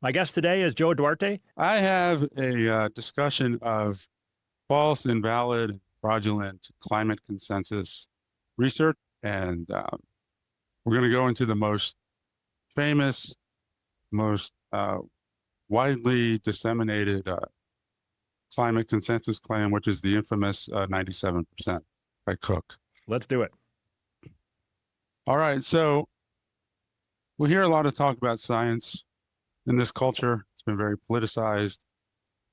My guest today is Joe Duarte. I have a discussion of false, invalid, fraudulent climate consensus research, and we're going to go into the most famous, most widely disseminated climate consensus claim, which is the infamous 97% by Cook. Let's do it. All right, so we hear a lot of talk about science in this culture. It's been very politicized.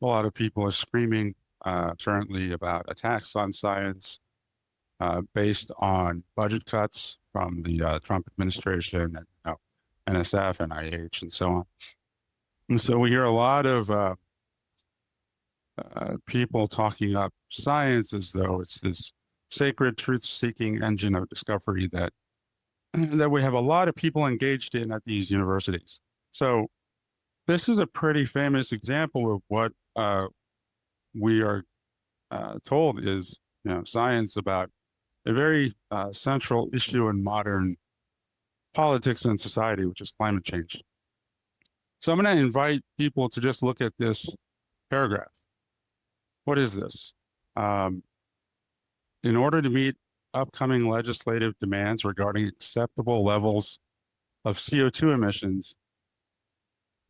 A lot of people are screaming currently about attacks on science based on budget cuts from the Trump administration and NSF, NIH, and so on. And so we hear a lot of people talking up science as though it's this sacred truth-seeking engine of discovery that we have a lot of people engaged in at these universities. So this is a pretty famous example of what we are told is, science about a very central issue in modern politics and society, which is climate change. So I'm going to invite people to just look at this paragraph. What is this? In order to meet upcoming legislative demands regarding acceptable levels of CO2 emissions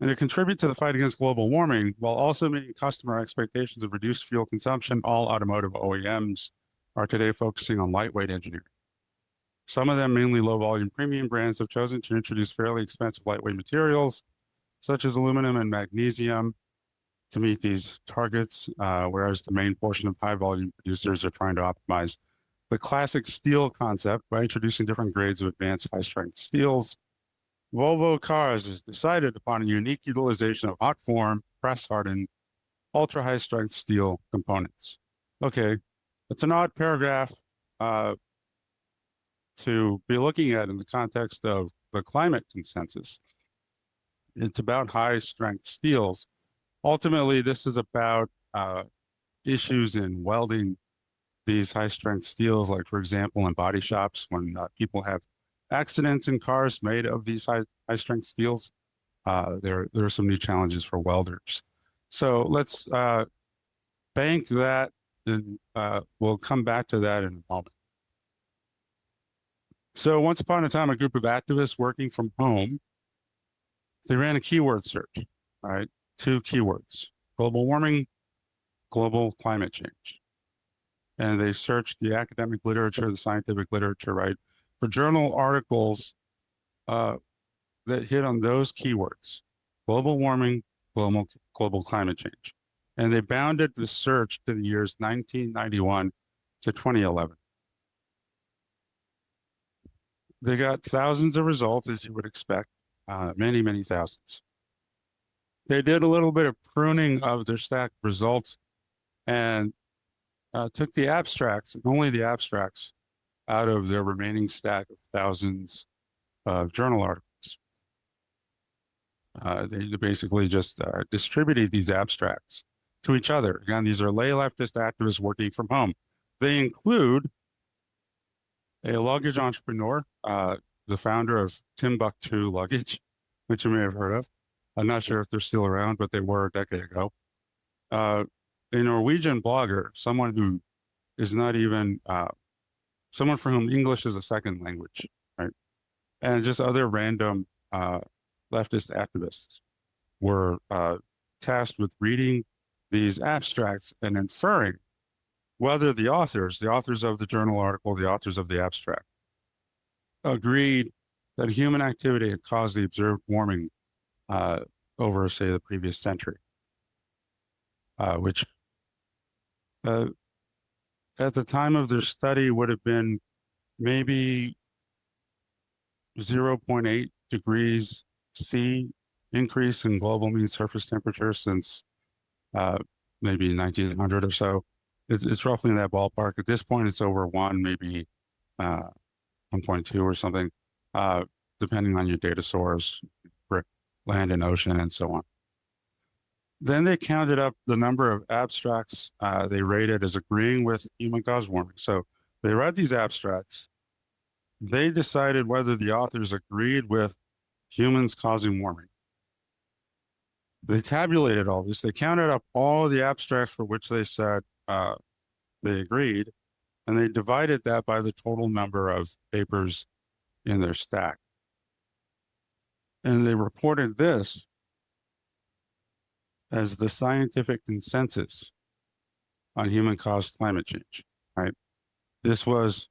and to contribute to the fight against global warming while also meeting customer expectations of reduced fuel consumption, all automotive OEMs are today focusing on lightweight engineering. Some of them, mainly low-volume premium brands, have chosen to introduce fairly expensive lightweight materials, such as aluminum and magnesium, to meet these targets, whereas the main portion of high-volume producers are trying to optimize the classic steel concept by introducing different grades of advanced high-strength steels. Volvo Cars has decided upon a unique utilization of hot form, press-hardened, ultra-high-strength steel components. Okay, it's an odd paragraph to be looking at in the context of the climate consensus. It's about high-strength steels. Ultimately, this is about issues in welding these high-strength steels, like, for example, in body shops, when people have accidents in cars made of these high-strength steels, there are some new challenges for welders. So let's bank that, and we'll come back to that in a moment. So once upon a time, a group of activists working from home, they ran a keyword search, all right? 2 keywords: global warming, global climate change. And they searched the academic literature, the scientific literature, right, for journal articles that hit on those keywords: global warming, global climate change. And they bounded the search to the years 1991 to 2011. They got thousands of results, as you would expect, many, many thousands. They did a little bit of pruning of their stack of results and took the abstracts, and only the abstracts, out of their remaining stack of thousands of journal articles. They basically just distributed these abstracts to each other. Again, these are lay leftist activists working from home. They include a luggage entrepreneur, the founder of Timbuktu Luggage, which you may have heard of. I'm not sure if they're still around, but they were a decade ago. A Norwegian blogger, someone who is not even, someone for whom English is a second language, right? And just other random leftist activists were tasked with reading these abstracts and inferring whether the authors of the journal article, the authors of the abstract, agreed that human activity had caused the observed warming over, say, the previous century, which at the time of their study would have been maybe 0.8 degrees C increase in global mean surface temperature since maybe 1900 or so. It's roughly in that ballpark. At this point, it's over 1, maybe 1.2 or something, depending on your data source, land and ocean, and so on. Then they counted up the number of abstracts they rated as agreeing with human-caused warming. So they read these abstracts. They decided whether the authors agreed with humans causing warming. They tabulated all this. They counted up all the abstracts for which they said they agreed, and they divided that by the total number of papers in their stack. And they reported this as the scientific consensus on human-caused climate change, right? This was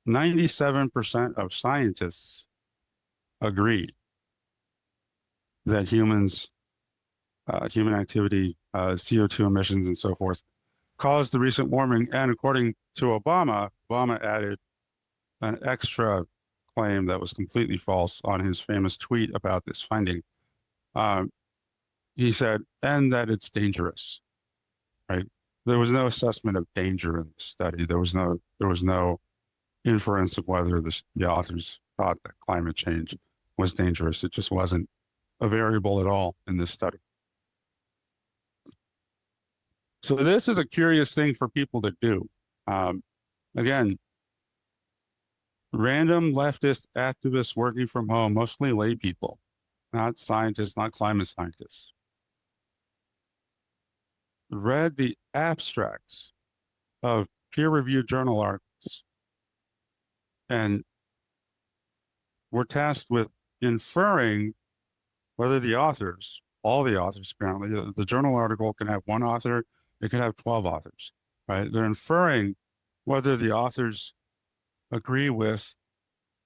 97% of scientists agreed that humans, human activity, CO2 emissions and so forth, caused the recent warming. And according to Obama, Obama added an extra claim that was completely false on his famous tweet about this finding. He said, and that it's dangerous, right? There was no assessment of danger in the study. There was no inference of whether the authors thought that climate change was dangerous. It just wasn't a variable at all in this study. So this is a curious thing for people to do. Again, random leftist activists working from home, mostly lay people, not scientists, not climate scientists, read the abstracts of peer-reviewed journal articles and were tasked with inferring whether the authors, all the authors apparently, the journal article can have one author, it can have 12 authors, right? They're inferring whether the authors agree with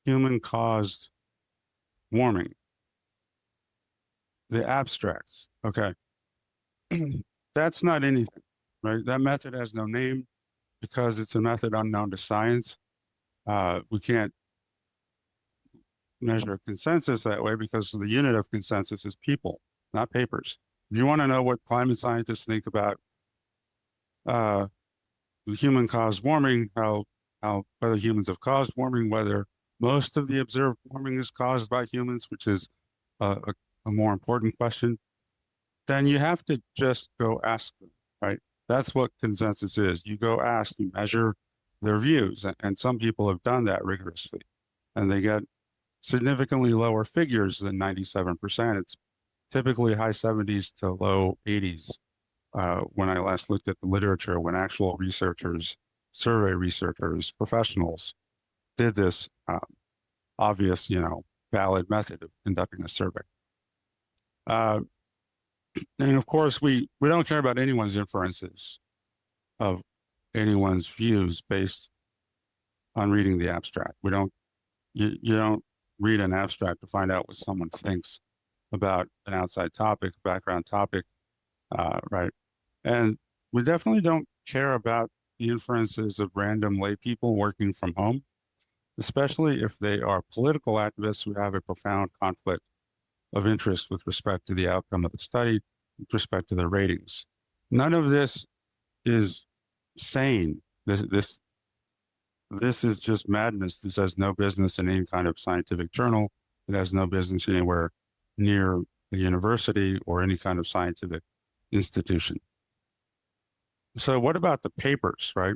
human-caused warming. The abstracts, okay. That's not anything, right? That method has no name because it's a method unknown to science. We can't measure consensus that way because the unit of consensus is people, not papers. If you want to know what climate scientists think about human-caused warming, whether humans have caused warming, whether most of the observed warming is caused by humans, which is a more important question, then you have to just go ask them, right? That's what consensus is. You go ask, you measure their views, and some people have done that rigorously, and they get significantly lower figures than 97%. It's typically high 70s to low 80s. When I last looked at the literature, when actual researchers, survey researchers, professionals did this obvious, valid method of conducting a survey. And of course, we don't care about anyone's inferences of anyone's views based on reading the abstract. You don't read an abstract to find out what someone thinks about an outside topic, background topic, right? And we definitely don't care about the inferences of random lay people working from home, especially if they are political activists who have a profound conflict of interest with respect to the outcome of the study, with respect to their ratings. None of this is sane. This is just madness. This has no business in any kind of scientific journal. It has no business anywhere near the university or any kind of scientific institution. So what about the papers, right?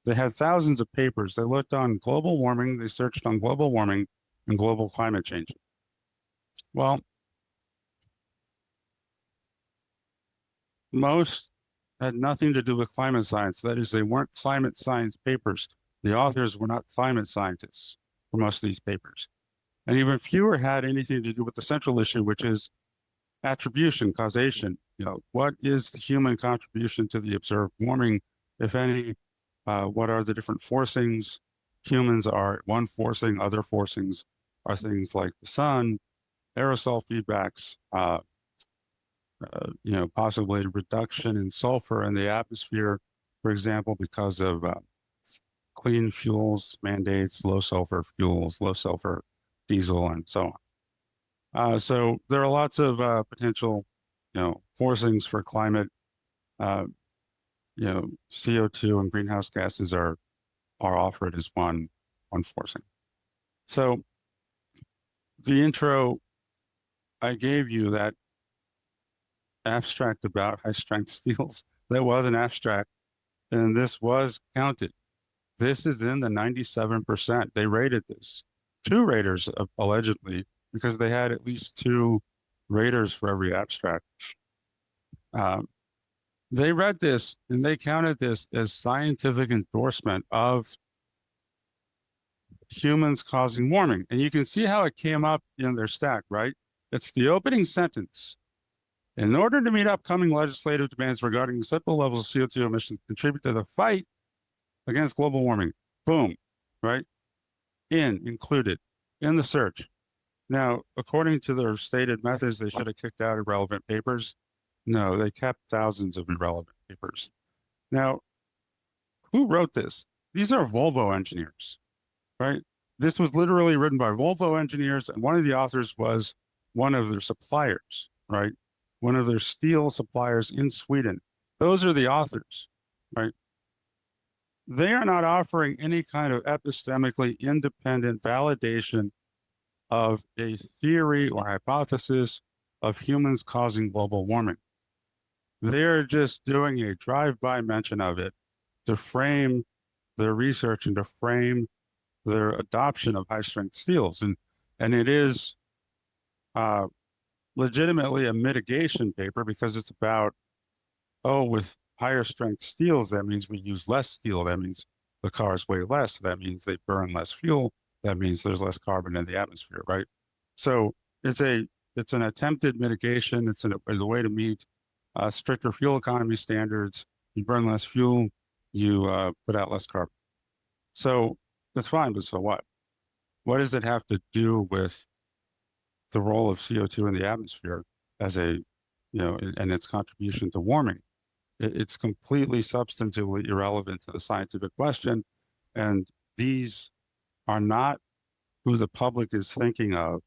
They had thousands of papers. They looked on global warming. They searched on global warming and global climate change. Well, most had nothing to do with climate science. That is, they weren't climate science papers. The authors were not climate scientists for most of these papers. And even fewer had anything to do with the central issue, which is attribution, causation. What is the human contribution to the observed warming, if any? What are the different forcings? Humans are one forcing, other forcings are things like the sun, aerosol feedbacks, possibly reduction in sulfur in the atmosphere, for example, because of clean fuels mandates, low sulfur fuels, low sulfur diesel, and so on. So there are lots of potential, forcings for climate. CO2 and greenhouse gases are offered as one forcing. So the intro I gave you, that abstract about high strength steels, that was an abstract, and this was counted. This is in the 97%. They rated this. Two raters allegedly, because they had at least two raters for every abstract. They read this and they counted this as scientific endorsement of humans causing warming. And you can see how it came up in their stack, right? It's the opening sentence. In order to meet upcoming legislative demands regarding acceptable levels of CO2 emissions, contribute to the fight against global warming. Boom, right? Included in the search. Now, according to their stated methods, they should have kicked out irrelevant papers. No, they kept thousands of irrelevant papers. Now, who wrote this? These are Volvo engineers, right? This was literally written by Volvo engineers, and one of the authors was one of their suppliers, right? One of their steel suppliers in Sweden. Those are the authors, right? They are not offering any kind of epistemically independent validation of a theory or hypothesis of humans causing global warming. They're just doing a drive-by mention of it to frame their research and to frame their adoption of high-strength steels. And it is legitimately a mitigation paper because it's about, with higher strength steels, that means we use less steel. That means the cars weigh less. That means they burn less fuel. That means there's less carbon in the atmosphere, right? So it's an attempted mitigation. It's a way to meet stricter fuel economy standards. You burn less fuel, you put out less carbon. So that's fine, but so what? What does it have to do with the role of CO2 in the atmosphere as and its contribution to warming? It's completely substantively irrelevant to the scientific question. And these are not who the public is thinking of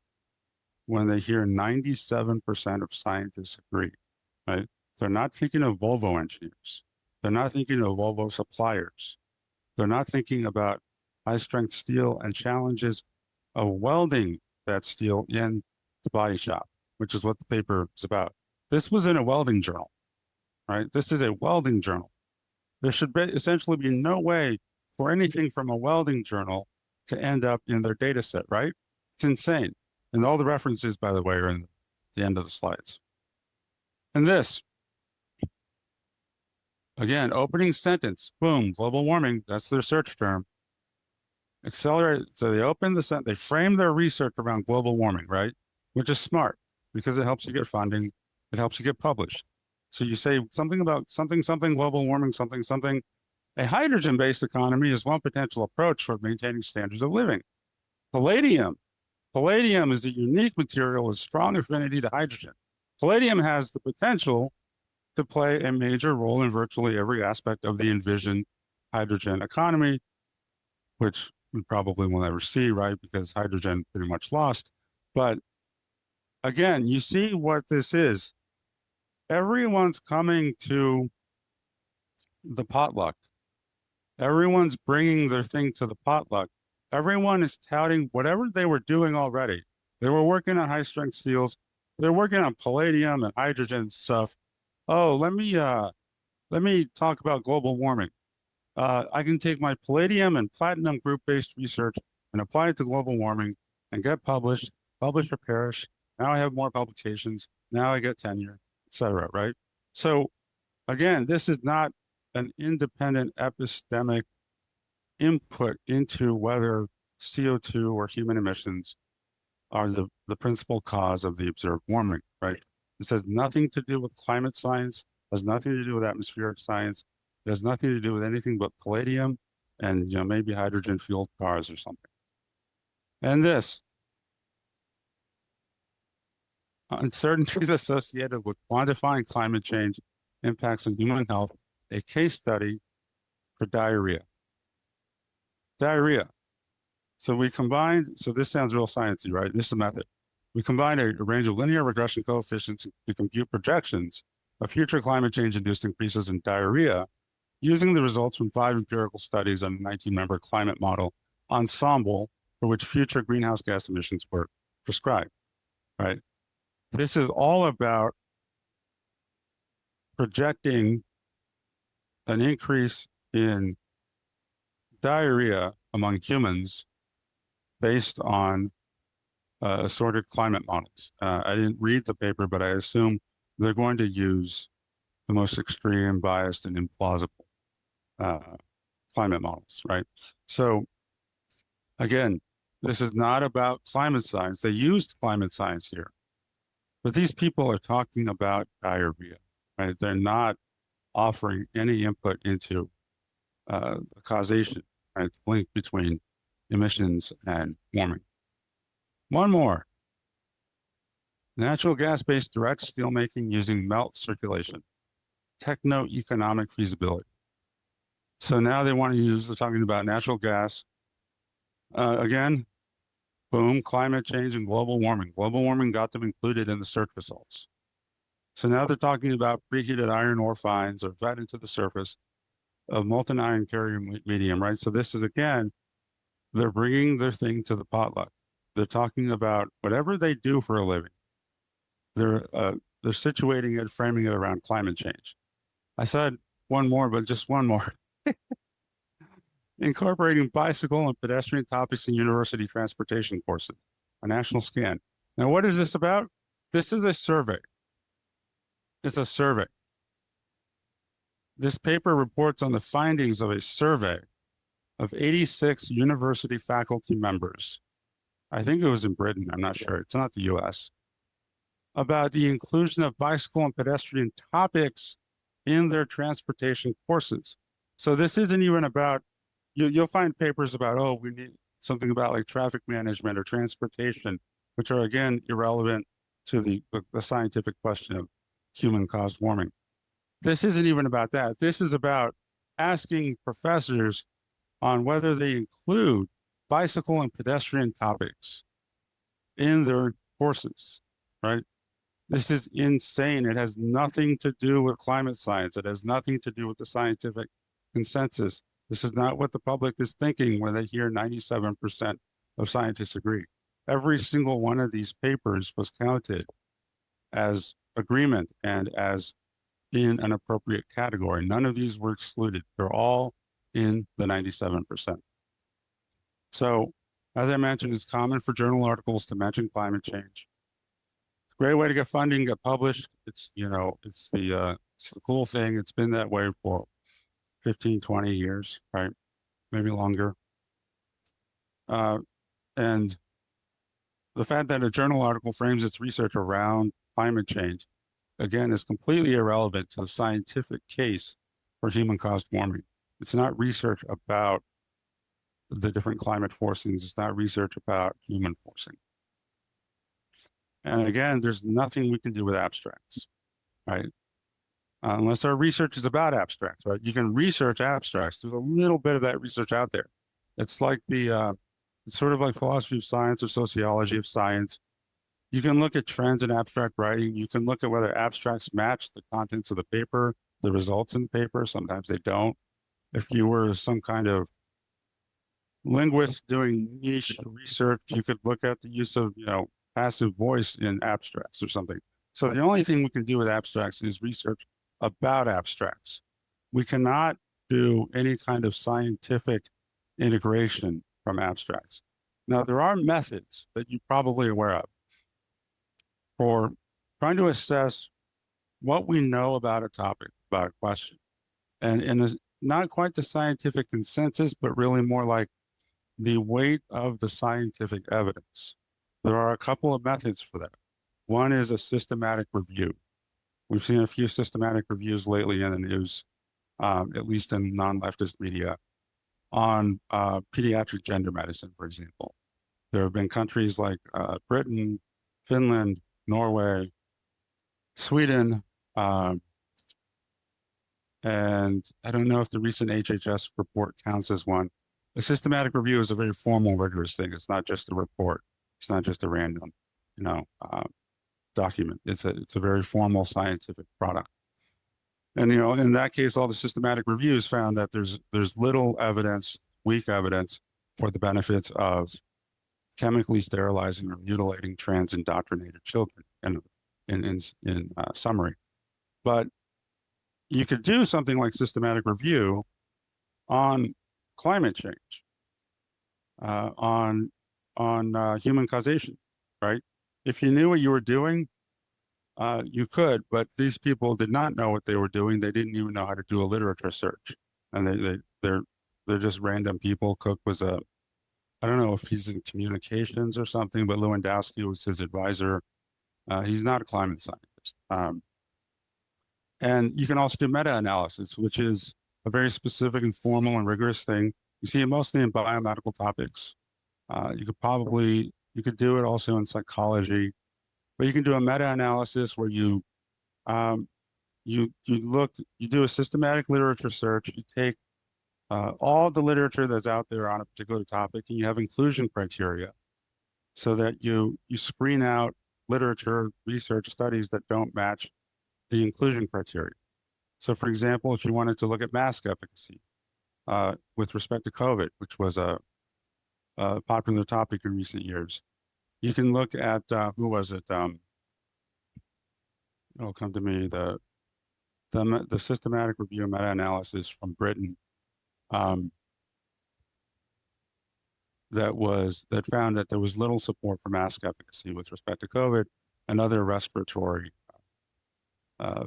when they hear 97% of scientists agree, right? They're not thinking of Volvo engineers. They're not thinking of Volvo suppliers. They're not thinking about high-strength steel and challenges of welding that steel in the body shop, which is what the paper is about. This was in a welding journal, right? This is a welding journal. There should essentially be no way for anything from a welding journal to end up in their data set, right? It's insane. And all the references, by the way, are in the end of the slides. And this, again, opening sentence, boom, global warming, that's their search term. Accelerate, so they open the sentence, they frame their research around global warming, right? Which is smart because it helps you get funding, it helps you get published. So you say something about something, global warming, something. A hydrogen-based economy is one potential approach for maintaining standards of living. Palladium is a unique material with strong affinity to hydrogen. Palladium has the potential to play a major role in virtually every aspect of the envisioned hydrogen economy, which we probably will never see, right? Because hydrogen pretty much lost. But again, you see what this is. Everyone's coming to the potluck. Everyone's bringing their thing to the potluck. Everyone is touting whatever they were doing already. They were working on high-strength steels. They're working on palladium and hydrogen stuff. Oh, let me talk about global warming. I can take my palladium and platinum group-based research and apply it to global warming and get published, publish or perish. Now I have more publications. Now I get tenure, etc. Right? So again, this is not an independent epistemic input into whether CO2 or human emissions are the principal cause of the observed warming, right? This has nothing to do with climate science, has nothing to do with atmospheric science, it has nothing to do with anything but palladium and maybe hydrogen fueled cars or something. And this, uncertainties associated with quantifying climate change impacts on human health, a case study for diarrhea. Diarrhea. So we combined, so this sounds real sciencey, right? This is a method. We combined a range of linear regression coefficients to compute projections of future climate change-induced increases in diarrhea using the results from 5 empirical studies on a 19-member climate model ensemble for which future greenhouse gas emissions were prescribed, right? This is all about projecting an increase in diarrhea among humans based on assorted climate models. I didn't read the paper, but I assume they're going to use the most extreme, biased, and implausible climate models, right? So again, this is not about climate science. They used climate science here, but these people are talking about diarrhea, right? They're not offering any input into the causation, right? The link between emissions and warming. One more. Natural gas-based direct steelmaking using melt circulation. Techno-economic feasibility. So now they want to use, they're talking about natural gas. Again, boom, climate change and global warming. Global warming got them included in the search results. So now they're talking about preheated iron ore fines or fed into the surface of molten iron carrier medium, right? So this is, again, they're bringing their thing to the potluck. They're talking about whatever they do for a living. They're situating it, framing it around climate change. I said one more, but just one more. Incorporating bicycle and pedestrian topics in university transportation courses, a national scan. Now, what is this about? This is a survey. It's a survey. This paper reports on the findings of a survey of 86 university faculty members. I think it was in Britain, I'm not sure. It's not the US. About the inclusion of bicycle and pedestrian topics in their transportation courses. So this isn't even about, you'll find papers about, oh, we need something about like traffic management or transportation, which are, again, irrelevant to the scientific question of human-caused warming. This isn't even about that. This is about asking professors on whether they include bicycle and pedestrian topics in their courses, right? This is insane. It has nothing to do with climate science. It has nothing to do with the scientific consensus. This is not what the public is thinking when they hear 97% of scientists agree. Every single one of these papers was counted as agreement and as in an appropriate category. None of these were excluded. They're all in the 97%. So, as I mentioned, it's common for journal articles to mention climate change. Great way to get funding, get published. It's, you know, it's the cool thing. It's been that way for 15, 20 years, right? Maybe longer. And the fact that a journal article frames its research around climate change, again, is completely irrelevant to the scientific case for human-caused warming. It's not research about the different climate forcings. It's not research about human forcing. And again, there's nothing we can do with abstracts, right? Unless our research is about abstracts, right? You can research abstracts. There's a little bit of that research out there. It's like it's sort of like philosophy of science or sociology of science. You can look at trends in abstract writing. You can look at whether abstracts match the contents of the paper, the results in the paper. Sometimes they don't. If you were some kind of linguist doing niche research, you could look at the use of, you know, passive voice in abstracts or something. So the only thing we can do with abstracts is research about abstracts. We cannot do any kind of scientific integration from abstracts. Now, there are methods that you're probably aware of for trying to assess what we know about a topic, about a question. And it's not quite the scientific consensus, but really more like the weight of the scientific evidence. There are a couple of methods for that. One is a systematic review. We've seen a few systematic reviews lately in the news, at least in non-leftist media, on pediatric gender medicine, for example. There have been countries like Britain, Finland, Norway, Sweden, and I don't know if the recent HHS report counts as one. A systematic review is a very formal, rigorous thing. It's not just a report. It's not just a random, you know, document. It's a very formal scientific product. And, you know, in that case, all the systematic reviews found that there's little evidence, weak evidence for the benefits of chemically sterilizing or mutilating trans indoctrinated children in summary. But you could do something like systematic review on climate change, on human causation. right? If you knew what you were doing, you could, but these people did not know what they were doing. They didn't even know how to do a literature search, and they're just random people. Cook was I don't know if he's in communications or something, but Lewandowski was his advisor. He's not a climate scientist. And you can also do meta-analysis, which is a very specific and formal and rigorous thing. You see it mostly in biomedical topics. You could do it also in psychology, but you can do a meta-analysis where you do a systematic literature search. You take all the literature that's out there on a particular topic, and you have inclusion criteria so that you screen out literature, research studies that don't match the inclusion criteria. So, for example, if you wanted to look at mask efficacy with respect to COVID, which was a popular topic in recent years, you can look at who was it? It'll come to me, the systematic review meta-analysis from Britain that found that there was little support for mask efficacy with respect to COVID and other respiratory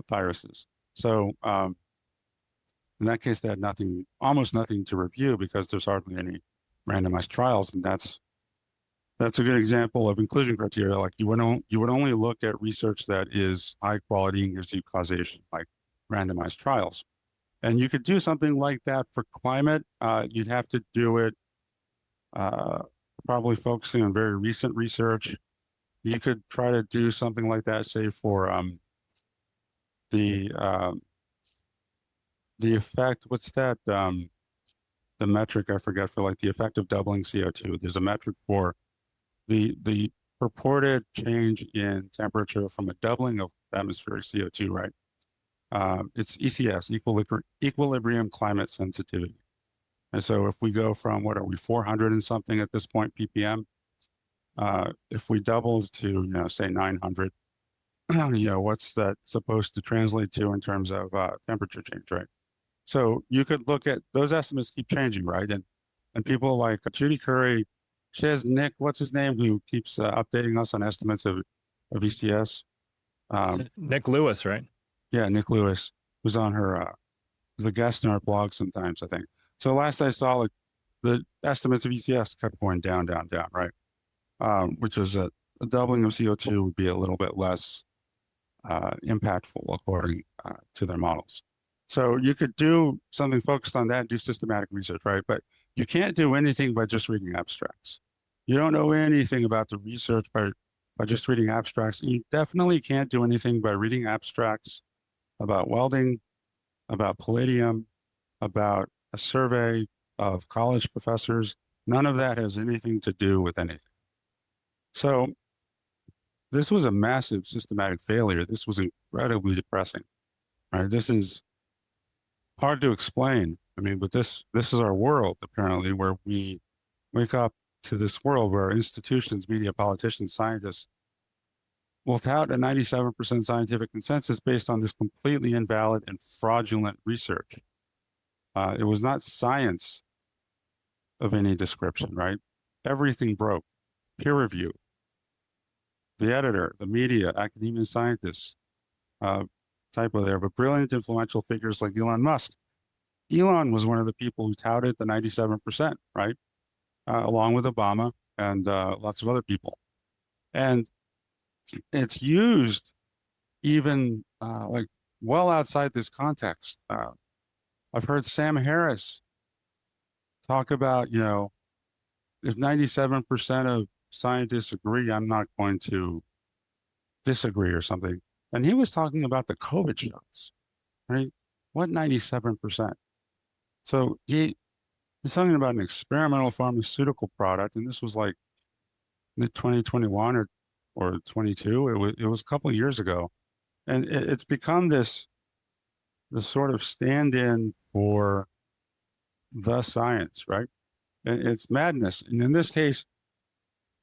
viruses. So in that case, they had almost nothing to review because there's hardly any randomized trials, and that's a good example of inclusion criteria. Like you would only look at research that is high quality and gives you causation, like randomized trials. And you could do something like that for climate. You'd have to do it probably focusing on very recent research. You could try to do something like that, say for the effect. What's that? The metric I forget for like the effect of doubling CO2. There's a metric for the purported change in temperature from a doubling of atmospheric CO2, right? It's ECS, equilibrium climate sensitivity. And so if we go from, what are we, 400 and something at this point, ppm, if we double to, say 900, what's that supposed to translate to in terms of temperature change, right? So you could look at those estimates keep changing, right? And people like Judy Curry, she has Nick, what's his name, who keeps updating us on estimates of ECS. Nick Lewis, right? Yeah, Nick Lewis, who's on her, the guest in our blog sometimes, I think. So last I saw, like the estimates of ECS kept going down, down, down, right? Which is a doubling of CO2 would be a little bit less impactful according to their models. So you could do something focused on that and do systematic research, right? But you can't do anything by just reading abstracts. You don't know anything about the research by just reading abstracts. You definitely can't do anything by reading abstracts about welding, about palladium, about a survey of college professors. None of that has anything to do with anything. So this was a massive systematic failure. This was incredibly depressing, right? This is hard to explain. I mean, but this is our world, apparently, where we wake up to this world where institutions, media, politicians, scientists will tout a 97% scientific consensus based on this completely invalid and fraudulent research. It was not science of any description, right? Everything broke. Peer review, the editor, the media, academia, scientists, typo there, but brilliant, influential figures like Elon Musk. Elon was one of the people who touted the 97%, right? Along with Obama and lots of other people. And it's used even like well outside this context. I've heard Sam Harris talk about, if 97% of scientists agree, I'm not going to disagree or something. And he was talking about the COVID shots, right? What 97%? So he's talking about an experimental pharmaceutical product, and this was like mid 2021 or 22. It was a couple of years ago, and it's become this sort of stand-in for the science, right? And it's madness. And in this case,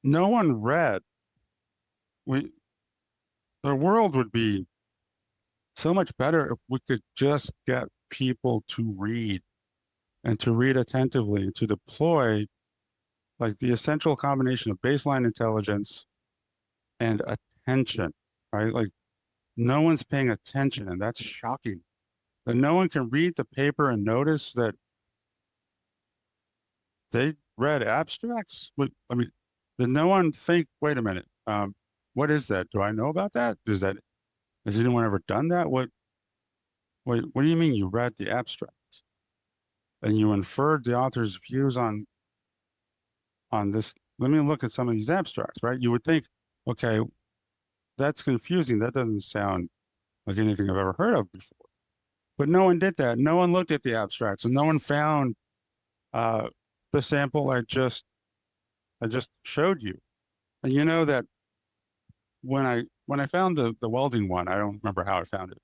no one read. The world would be so much better if we could just get people to read and to read attentively and to deploy like the essential combination of baseline intelligence and attention, right? Like no one's paying attention, and that's shocking. That no one can read the paper and notice that they read abstracts. I mean, did no one think, wait a minute, what is that? Do I know about that? Has anyone ever done that? What do you mean you read the abstracts and you inferred the author's views on this? Let me look at some of these abstracts, right? You would think, okay, that's confusing. That doesn't sound like anything I've ever heard of before. But no one did that. No one looked at the abstracts, and no one found the sample I just showed you. And you know that when I found the welding one, I don't remember how I found it.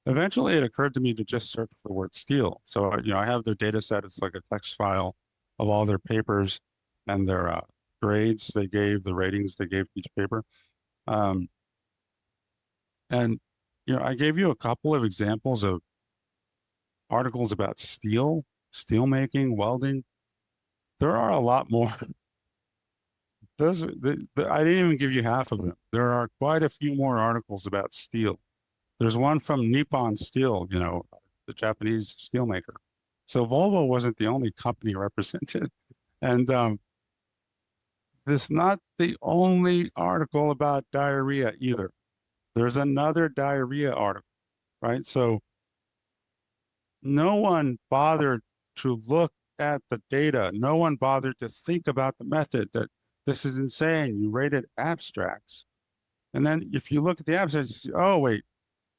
Eventually, it occurred to me to just search for the word steel. So I have their data set. It's like a text file of all their papers and their grades they gave, the ratings they gave each paper. And I gave you a couple of examples of articles about steel making, welding. There are a lot more. I didn't even give you half of them. There are quite a few more articles about steel. There's one from Nippon Steel, the Japanese steel maker. So Volvo wasn't the only company represented. And this is not the only article about diarrhea either. There's another diarrhea article, right? So no one bothered to look at the data. No one bothered to think about the method, that this is insane. You rated abstracts. And then if you look at the abstracts, you see, oh, wait,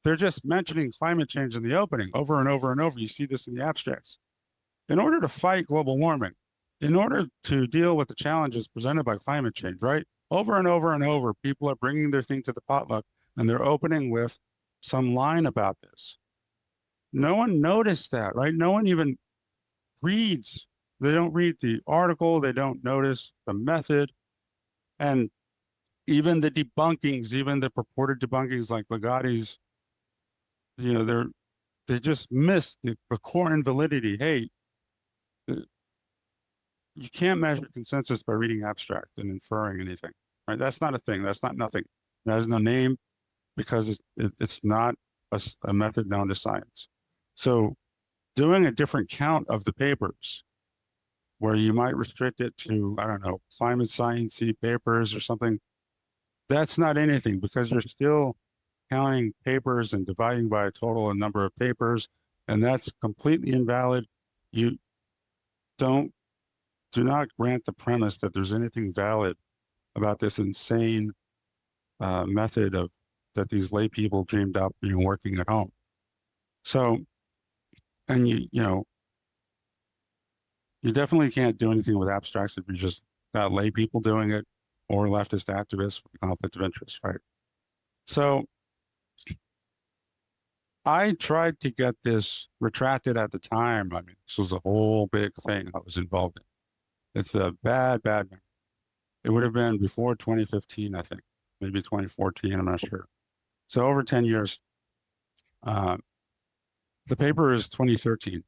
they're just mentioning climate change in the opening over and over and over. You see this in the abstracts. In order to fight global warming, in order to deal with the challenges presented by climate change, right? Over and over and over, people are bringing their thing to the potluck and they're opening with some line about this. No one noticed that, right? No one even reads. They don't read the article. They don't notice the method. And even the debunkings, even the purported debunkings like Ligatti's, they just missed the core invalidity. Hey, you can't measure consensus by reading abstract and inferring anything, right? That's not a thing. That's not nothing. That has no name because it's not a method known to science. So doing a different count of the papers where you might restrict it to, I don't know, climate science-y papers or something, that's not anything because you're still counting papers and dividing by a total number of papers, and that's completely invalid. You do not grant the premise that there's anything valid about this insane method that these lay people dreamed up working at home. So, and you definitely can't do anything with abstracts if you just got lay people doing it or leftist activists with conflict of interest, right? So I tried to get this retracted at the time. I mean, this was a whole big thing I was involved in. It's a bad memory. It would have been before 2015, I think, maybe 2014, I'm not sure. So over 10 years. The paper is 2013.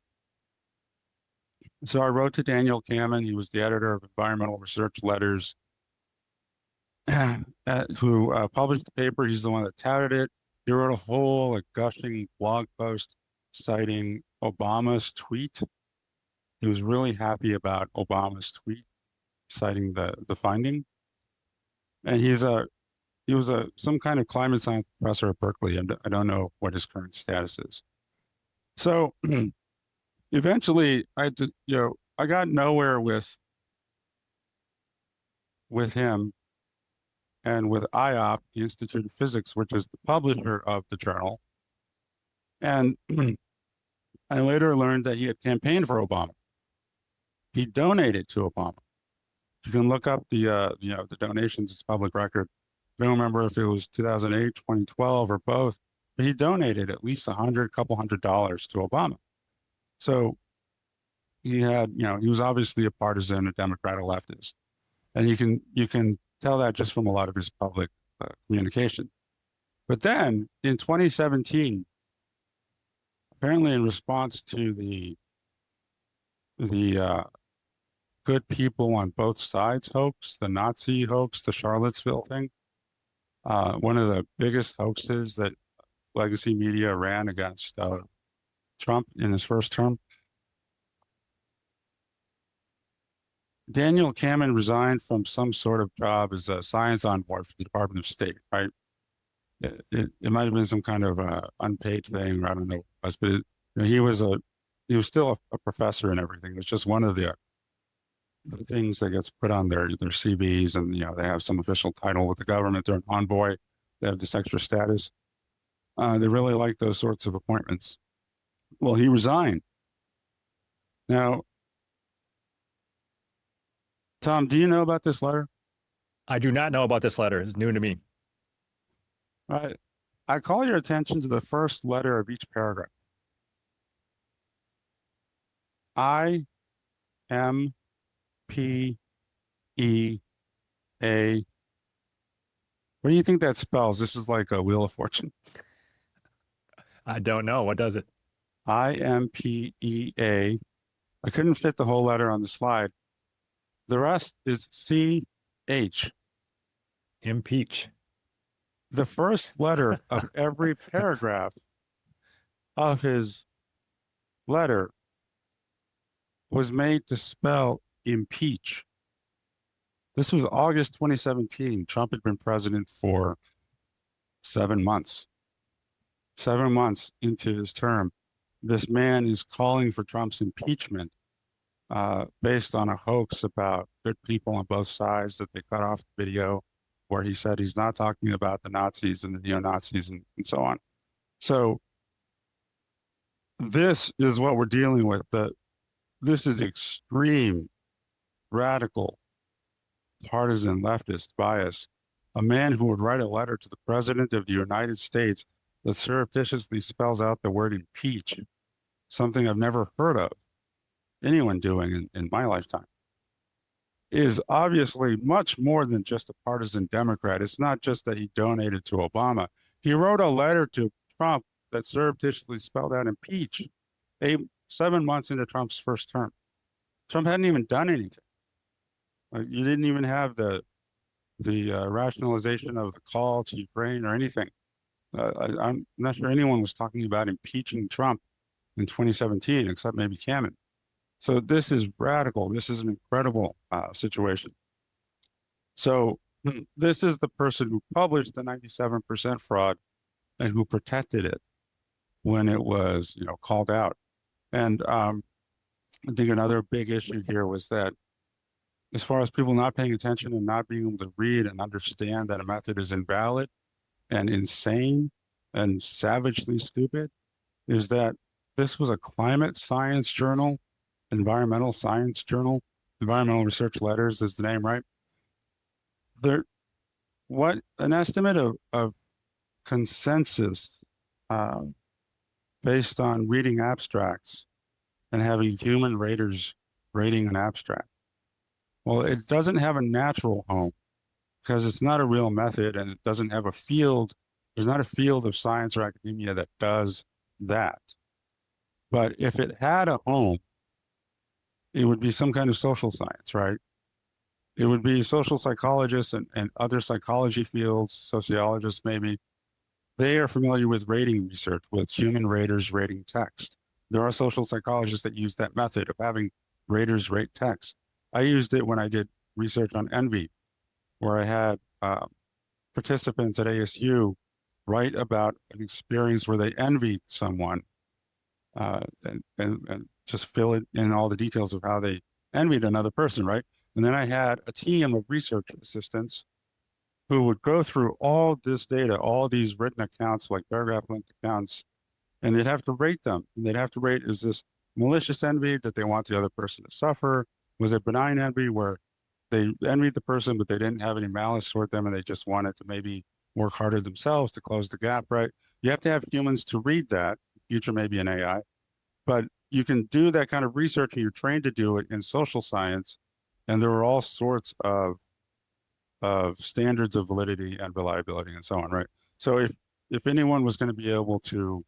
So I wrote to Daniel Camon. He was the editor of Environmental Research Letters, who published the paper. He's the one that touted it. He wrote a whole gushing blog post citing Obama's tweet. He was really happy about Obama's tweet, citing the finding. And he was some kind of climate science professor at Berkeley, and I don't know what his current status is. So eventually, I got nowhere with him and with IOP, the Institute of Physics, which is the publisher of the journal. And I later learned that he had campaigned for Obama. He donated to Obama. You can look up the donations. It's public record. I don't remember if it was 2008, 2012, or both, but he donated at least couple $100 to Obama. So he had, he was obviously a partisan, a Democrat, a leftist, and you can tell that just from a lot of his public communication. But then in 2017, apparently in response to the good people on both sides hoax, the Nazi hoax, the Charlottesville thing, One of the biggest hoaxes that legacy media ran against Trump in his first term. Daniel Camon resigned from some sort of job as a science envoy for the Department of State, right? It might have been some kind of unpaid thing, or I don't know, but he was still a professor and everything. It's just one of the things that gets put on their CVs, and they have some official title with the government. They're an envoy. They have this extra status. They really like those sorts of appointments. Well, he resigned. Now, Tom, do you know about this letter? I do not know about this letter. It's new to me. All right. I call your attention to the first letter of each paragraph. I M P E A. What do you think that spells? This is like a Wheel of Fortune. I don't know. What does it? IMPEA. I couldn't fit the whole letter on the slide. The rest is CH. Impeach. The first letter of every paragraph of his letter was made to spell impeach. This was August 2017. Trump had been president for 7 months. 7 months into his term, this man is calling for Trump's impeachment based on a hoax about good people on both sides that they cut off the video where he said he's not talking about the Nazis and the neo-Nazis and so on. So this is what we're dealing with. This is extreme, radical, partisan leftist bias. A man who would write a letter to the President of the United States that surreptitiously spells out the word impeach, something I've never heard of anyone doing in my lifetime, is obviously much more than just a partisan Democrat. It's not just that he donated to Obama. He wrote a letter to Trump that surreptitiously spelled out impeach 7 months into Trump's first term. Trump hadn't even done anything. You didn't even have the rationalization of the call to Ukraine or anything. I'm not sure anyone was talking about impeaching Trump in 2017, except maybe Camon. So this is radical. This is an incredible situation. So this is the person who published the 97% fraud and who protected it when it was, called out. And I think another big issue here was that as far as people not paying attention and not being able to read and understand that a method is invalid and insane and savagely stupid, is that this was a climate science journal, environmental science journal, Environmental Research Letters is the name, right? What an estimate of consensus based on reading abstracts and having human raters rating an abstract. Well, it doesn't have a natural home because it's not a real method and it doesn't have a field. There's not a field of science or academia that does that. But if it had a home, it would be some kind of social science, right? It would be social psychologists and other psychology fields, sociologists maybe. They are familiar with rating research, with human raters rating text. There are social psychologists that use that method of having raters rate text. I used it when I did research on envy, where I had participants at ASU write about an experience where they envied someone and just fill it in all the details of how they envied another person, right? And then I had a team of research assistants who would go through all this data, all these written accounts, like paragraph length accounts, and they'd have to rate them. And they'd have to rate, is this malicious envy that they want the other person to suffer? Was it benign envy where they envied the person, but they didn't have any malice toward them and they just wanted to maybe work harder themselves to close the gap, right? You have to have humans to read that. Future maybe an AI, but you can do that kind of research and you're trained to do it in social science. And there are all sorts of standards of validity and reliability and so on, right? So if anyone was going to be able to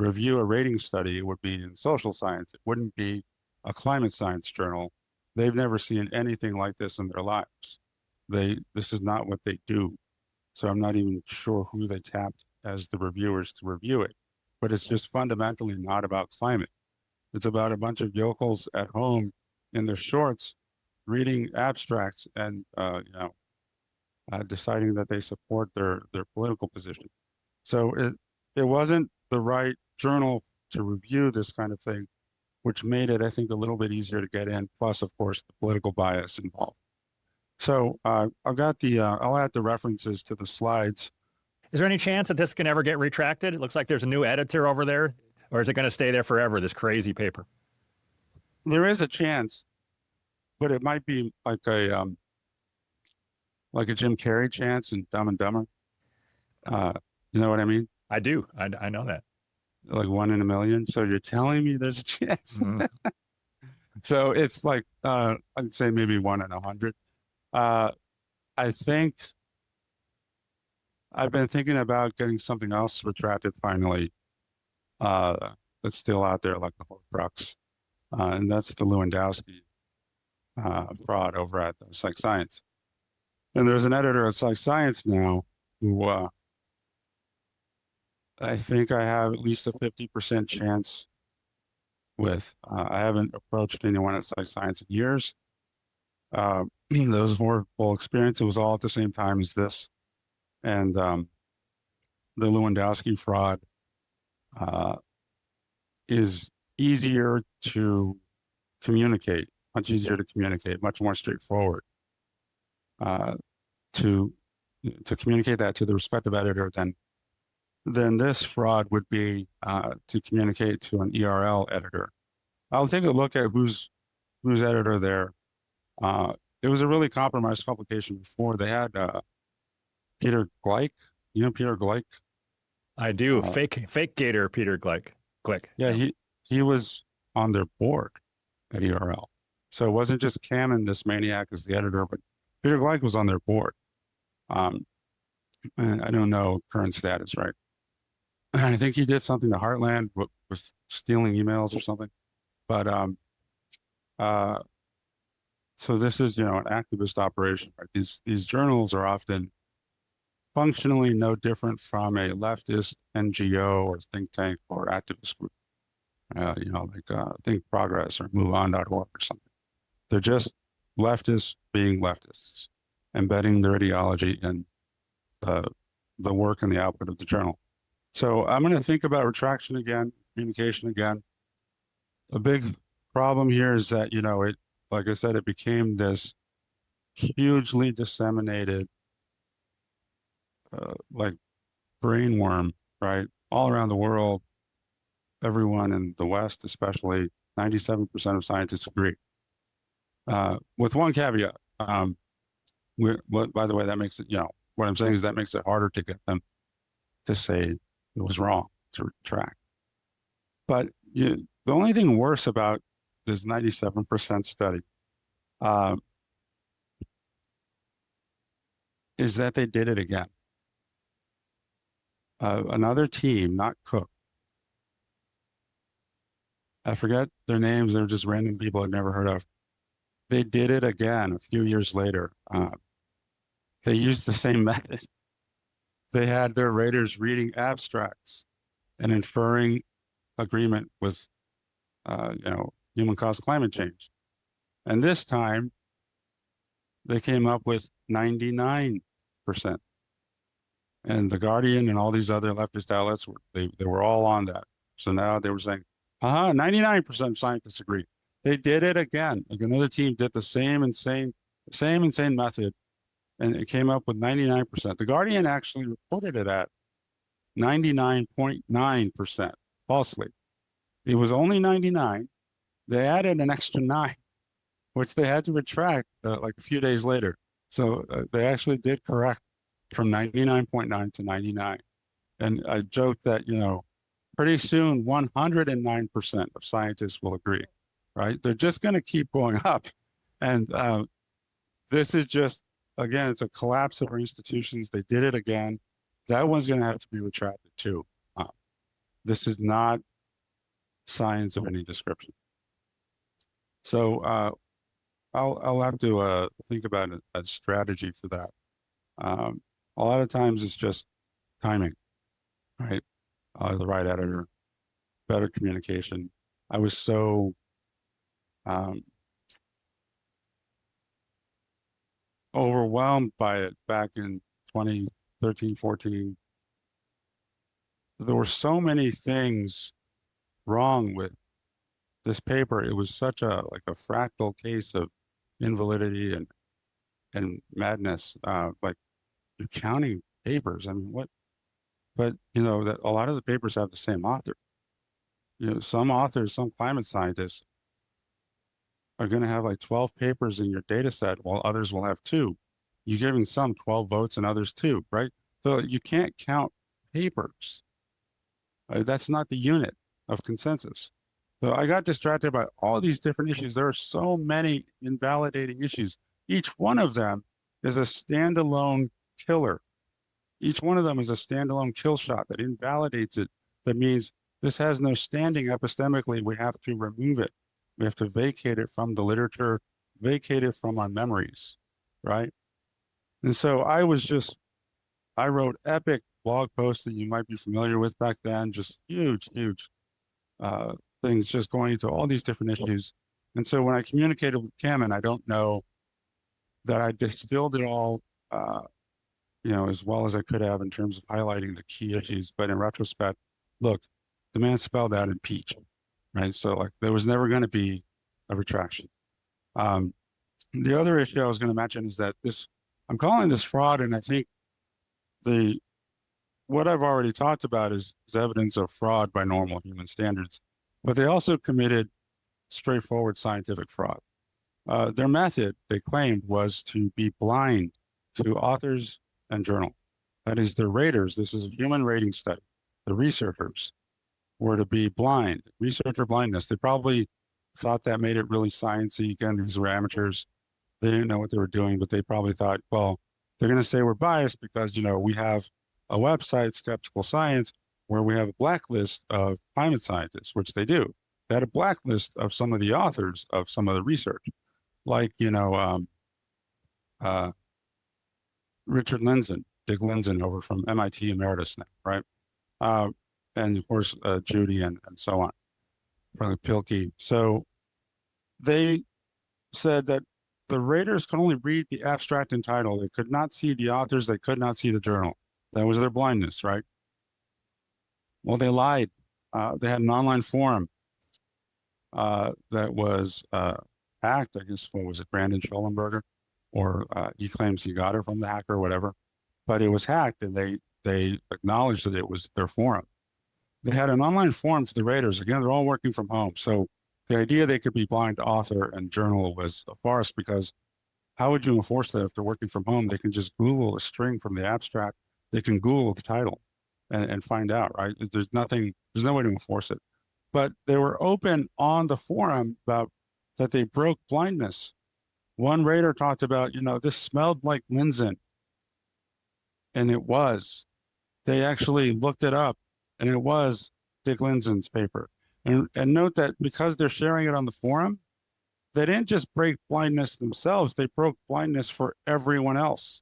review a rating study, it would be in social science. It wouldn't be a climate science journal. They've never seen anything like this in their lives. This is not what they do. So I'm not even sure who they tapped as the reviewers to review it. But it's just fundamentally not about climate. It's about a bunch of yokels at home in their shorts reading abstracts and deciding that they support their political position. So it wasn't the right journal to review this kind of thing, which made it, I think, a little bit easier to get in. Plus, of course, the political bias involved. So I've got I'll add the references to the slides. Is there any chance that this can ever get retracted? It looks like there's a new editor over there, or is it going to stay there forever, this crazy paper? There is a chance, but it might be like a Jim Carrey chance in Dumb and Dumber. You know what I mean? I do. I know that. Like 1 in a million. So you're telling me there's a chance? Mm. So it's like I'd say maybe 1 in 100. I think I've been thinking about getting something else retracted finally. That's still out there, like the Horcrux, and that's the Lewandowski fraud over at Psych Science. And there's an editor at Psych Science now who I think I have at least a 50% chance with. I haven't approached anyone at Psych Science in years. Those were full experience. It was all at the same time as this. And the Lewandowski fraud is easier to communicate, much easier to communicate, much more straightforward. To communicate that to the respective editor than this fraud would be to communicate to an ERL editor. I'll take a look at who's editor there. It was a really compromised publication before. They had Peter Gleich. You know Peter Gleich? I do. Fake Gator Peter Gleich. Yeah, he was on their board at ERL. So it wasn't just Camon, this maniac, as the editor, but Peter Gleich was on their board. And I don't know current status, right? I think he did something to Heartland with stealing emails or something. But so this is, an activist operation, right? These journals are often functionally no different from a leftist NGO or think tank or activist group, Think Progress or MoveOn.org or something. They're just leftists being leftists, embedding their ideology in the work and the output of the journal. So I'm going to think about retraction again, communication again. A big problem here is that, it, like I said, it became this hugely disseminated, like brainworm, right? All around the world, everyone in the West, especially 97% of scientists agree. With one caveat, by the way, that makes it, what I'm saying is that makes it harder to get them to say it was wrong, to retract. But the only thing worse about this 97% study is that they did it again. Another team, not Cook. I forget their names. They're just random people I'd never heard of. They did it again a few years later. They used the same method. They had their raters reading abstracts and inferring agreement with, human-caused climate change. And this time, they came up with 99%. And The Guardian and all these other leftist outlets, they were all on that. So now they were saying, 99% of scientists agree. They did it again. Like another team did the same insane method, and it came up with 99%. The Guardian actually reported it at 99.9% falsely. It was only 99. They added an extra 9, which they had to retract like a few days later. So they actually did correct from 99.9 to 99. And I joked that, pretty soon 109% of scientists will agree, right? They're just going to keep going up. And this is just, again, it's a collapse of our institutions. They did it again. That one's going to have to be retracted too. This is not science of any description. So I'll have to think about a strategy for that. A lot of times it's just timing, right? The right editor, better communication. I was so overwhelmed by it back in 2013, 14. There were so many things wrong with this paper. It was such a fractal case of invalidity and madness. Like, you're counting papers. I mean, what? But that a lot of the papers have the same author. Some authors, some climate scientists are going to have like 12 papers in your data set, while others will have 2. You're giving some 12 votes and others 2, right? So you can't count papers. That's not the unit of consensus. So I got distracted by all these different issues. There are so many invalidating issues. Each one of them is a standalone killer. Each one of them is a standalone kill shot that invalidates it. That means this has no standing epistemically. We have to remove it. We have to vacate it from the literature, vacate it from our memories, right? And so I wrote epic blog posts that you might be familiar with back then, just huge things, just going into all these different issues. And so when I communicated with Camon, I don't know that I distilled it all, as well as I could have in terms of highlighting the key issues. But in retrospect, look, the man spelled out impeach, right? So there was never going to be a retraction. The other issue I was going to mention is that I'm calling this fraud, and I think what I've already talked about is evidence of fraud by normal human standards, but they also committed straightforward scientific fraud. Their method, they claimed, was to be blind to authors and journal. That is, the raters, this is a human rating study, the researchers were to be blind, researcher blindness. They probably thought that made it really sciencey. Again, these were amateurs. They didn't know what they were doing, but they probably thought, well, they're going to say we're biased because, we have a website, Skeptical Science, where we have a blacklist of climate scientists, which they do. They had a blacklist of some of the authors of some of the research, like, Richard Lindzen, Dick Lindzen over from MIT Emeritus now, right? And of course, Judy and so on, probably Pilkey. So they said that the raters could only read the abstract and title. They could not see the authors. They could not see the journal. That was their blindness, right? Well, they lied. They had an online forum that was hacked. I guess, what was it, Brandon Schollenberger? Or he claims he got it from the hacker or whatever. But it was hacked, and they acknowledged that it was their forum. They had an online forum for the raters. Again, they're all working from home. So the idea they could be blind to author and journal was a farce, because how would you enforce that if they're working from home? They can just Google a string from the abstract. They can Google the title and find out, right? There's no way to enforce it. But they were open on the forum about that they broke blindness. One rater talked about, this smelled like Lindzen. And it was. They actually looked it up, and it was Dick Lindzen's paper. And note that because they're sharing it on the forum, they didn't just break blindness themselves, they broke blindness for everyone else.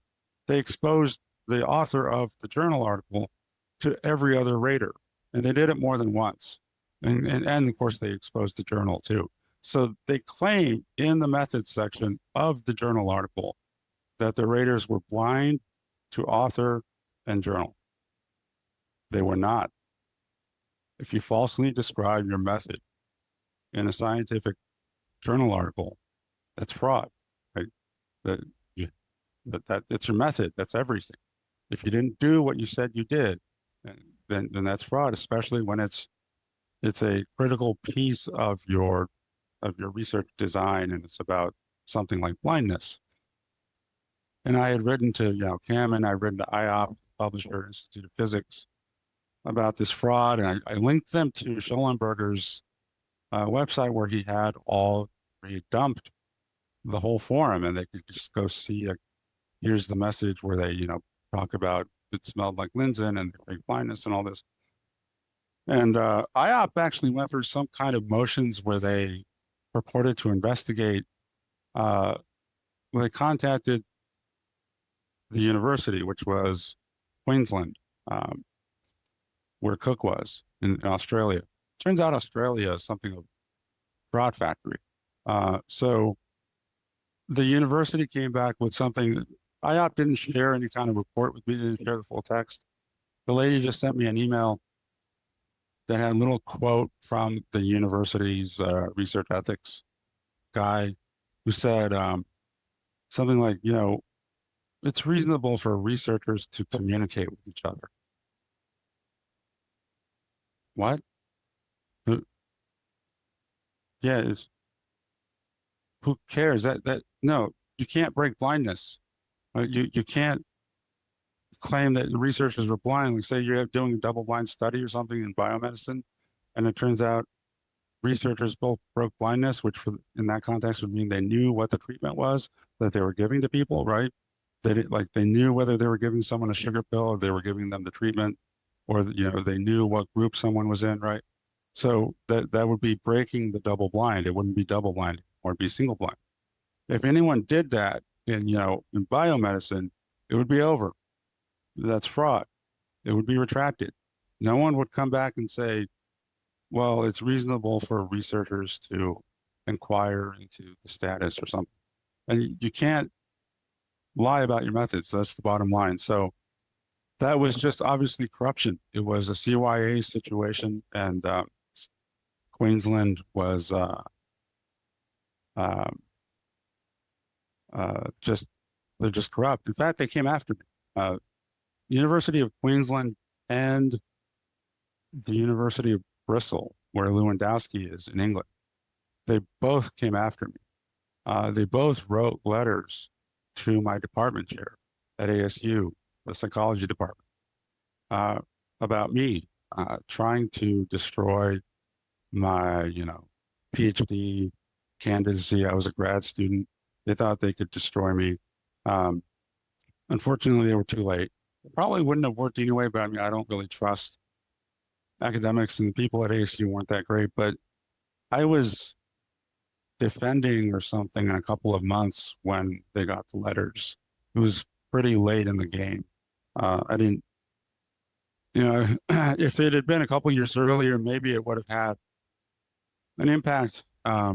They exposed the author of the journal article to every other rater, and they did it more than once. And of course, they exposed the journal too. So they claim in the methods section of the journal article that the raters were blind to author and journal. They were not. If you falsely describe your method in a scientific journal article, that's fraud, right? That it's your method. That's everything. If you didn't do what you said you did, then that's fraud, especially when it's a critical piece of your research design, and it's about something like blindness. And I had written to Camon, I'd written to IOP, Publisher Institute of Physics, about this fraud, and I linked them to Schollenberger's website, where he had dumped the whole forum, and they could just go see. Here's the message where they talk about it smelled like Lindzen and blindness and all this. And IOP actually went through some kind of motions where they purported to investigate. They contacted the university, which was Queensland, where Cook was in Australia. Turns out Australia is something of a fraud factory. So the university came back with something that IOP didn't share any kind of report with me, didn't share the full text. The lady just sent me an email that had a little quote from the university's research ethics guy who said something like, it's reasonable for researchers to communicate with each other. What? Yeah, who cares? No, you can't break blindness. You can't claim that the researchers were blind. Like say you're doing a double-blind study or something in biomedicine, and it turns out researchers both broke blindness, which in that context would mean they knew what the treatment was that they were giving to people, right? They knew whether they were giving someone a sugar pill or they were giving them the treatment, or they knew what group someone was in, right? So that would be breaking the double blind. It wouldn't be double blind or be single blind. If anyone did that in biomedicine, it would be over. That's fraud. It would be retracted. No one would come back and say, well, it's reasonable for researchers to inquire into the status or something. And you can't lie about your methods. That's the bottom line. So that was just obviously corruption. It was a CYA situation, and Queensland was they're just corrupt. In fact, they came after me. University of Queensland and the University of Bristol, where Lewandowski is in England, they both came after me. They both wrote letters to my department chair at ASU, the psychology department, about me trying to destroy my, PhD candidacy. I was a grad student. They thought they could destroy me. Unfortunately, they were too late. It probably wouldn't have worked anyway, but I mean, I don't really trust academics, and the people at ASU weren't that great, but I was defending or something in a couple of months when they got the letters. It was pretty late in the game. I didn't, if it had been a couple years earlier, maybe it would have had an impact. But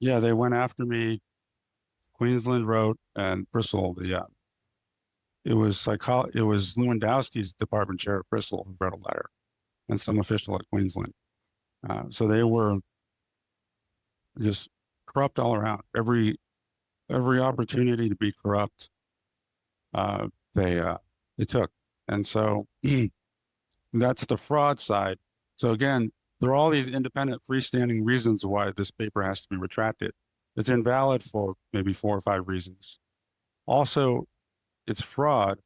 yeah, they went after me. Queensland wrote, and Bristol, it was Lewandowski's department chair at Bristol who wrote a letter, and some official at Queensland. So they were just corrupt all around. Every opportunity to be corrupt, they took. And so that's the fraud side. So again, there are all these independent freestanding reasons why this paper has to be retracted. It's invalid for maybe 4 or 5 reasons. Also, it's fraud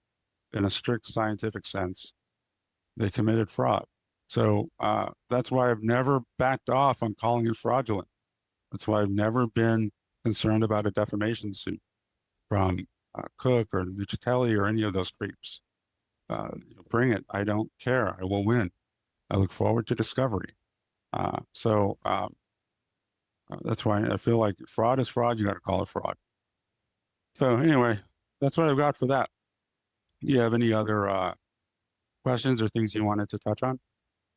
in a strict scientific sense. They committed fraud. So that's why I've never backed off on calling it fraudulent. That's why I've never been concerned about a defamation suit from Cook or Nucitelli or any of those creeps. Bring it. I don't care. I will win. I look forward to discovery. So that's why I feel like fraud is fraud. You got to call it fraud. So anyway, that's what I've got for that. Do you have any other questions or things you wanted to touch on?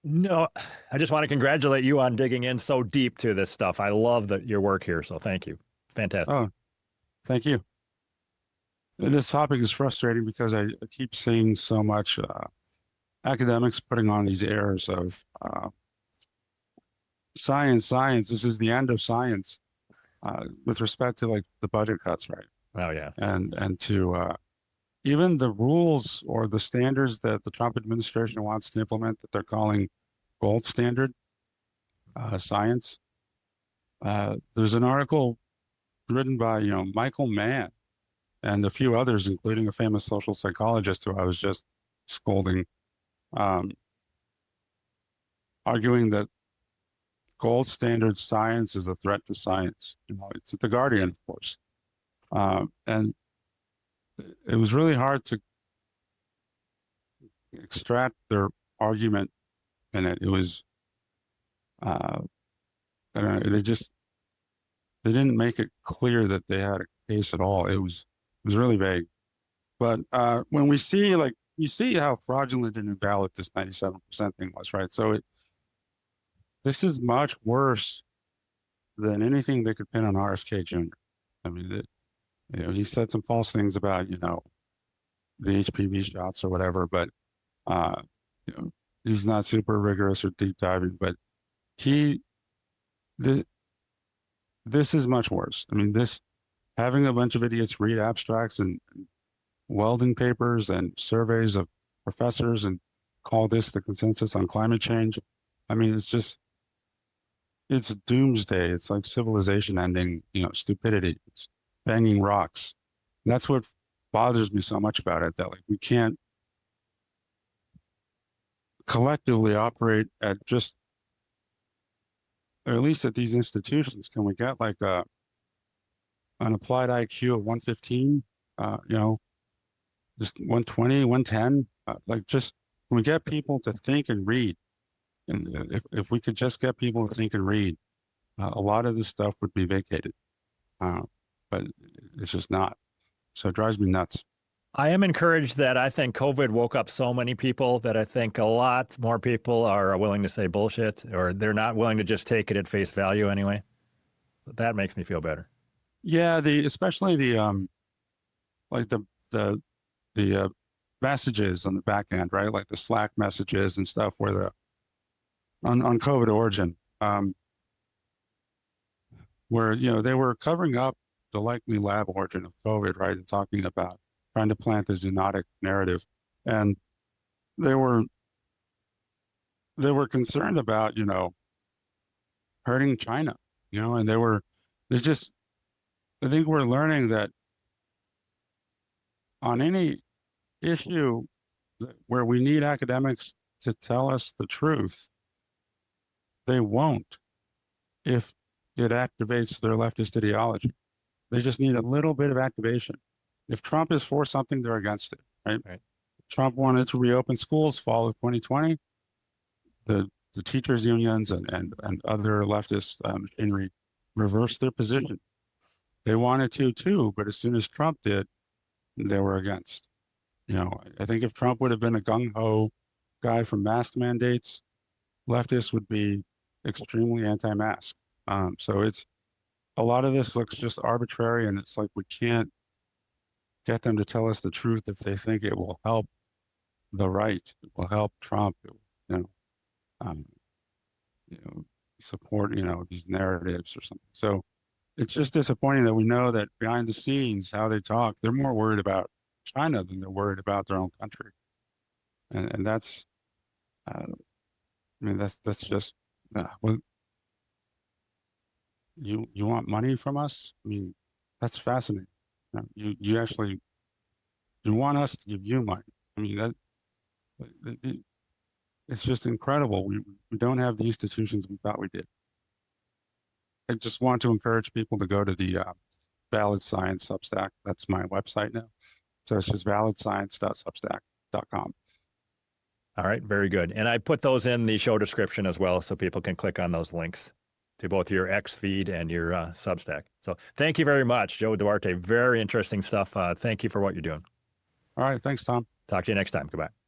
No, I just want to congratulate you on digging in so deep to this stuff. I love your work here, so thank you. Fantastic. Oh, thank you. This topic is frustrating because I keep seeing so much academics putting on these airs of science. This is the end of science with respect to like the budget cuts, right? Oh yeah. And to even the rules or the standards that the Trump administration wants to implement that they're calling gold standard science. There's an article written by Michael Mann and a few others, including a famous social psychologist who I was just scolding, arguing that gold standard science is a threat to science. It's at The Guardian, of course. And it was really hard to extract their argument in it. It was, I don't know, they didn't make it clear that they had a case at all. It was really vague. But when we see, like, you see how fraudulent and invalid this 97% thing was, right? So this is much worse than anything they could pin on RFK Jr. I mean, he said some false things about, the HPV shots or whatever, but he's not super rigorous or deep diving, but this is much worse. I mean, having a bunch of idiots read abstracts and welding papers and surveys of professors and call this the consensus on climate change. I mean, it's doomsday. It's like civilization ending, stupidity. It's banging rocks. And that's what bothers me so much about it, that like we can't collectively operate at just, or at least at these institutions, can we get like an applied IQ of 115, just 120, 110, like just when we get people to think and read, and if we could just get people to think and read, a lot of this stuff would be vacated, but it's just not. So it drives me nuts. I am encouraged that I think COVID woke up so many people that I think a lot more people are willing to say bullshit, or they're not willing to just take it at face value anyway. That makes me feel better. Yeah, especially the messages on the back end, right? Like the Slack messages and stuff where on COVID origin, where, they were covering up the likely lab origin of COVID, right? And talking about trying to plant the zoonotic narrative. And they were concerned about, hurting China, and I think we're learning that on any issue where we need academics to tell us the truth, they won't if it activates their leftist ideology. They just need a little bit of activation. If Trump is for something, they're against it, right? Trump wanted to reopen schools fall of 2020. The teachers' unions and other leftist machinery reversed their position. They wanted to too, but as soon as Trump did, they were against. I think if Trump would have been a gung-ho guy for mask mandates, leftists would be extremely anti-mask. So a lot of this looks just arbitrary, and it's like we can't get them to tell us the truth if they think it will help the right, it will help Trump, support, these narratives or something. So it's just disappointing that we know that behind the scenes, how they talk, they're more worried about China than they're worried about their own country. And that's, that's just, well, you want money from us? I mean, that's fascinating. You want us to give you money. I mean, it's just incredible. We don't have the institutions we thought we did. I just want to encourage people to go to the Valid Science Substack. That's my website now. So it's just validscience.substack.com. All right, very good. And I put those in the show description as well, so people can click on those links to both your X feed and your Substack. So thank you very much, Joe Duarte. Very interesting stuff. Thank you for what you're doing. All right. Thanks, Tom. Talk to you next time. Goodbye.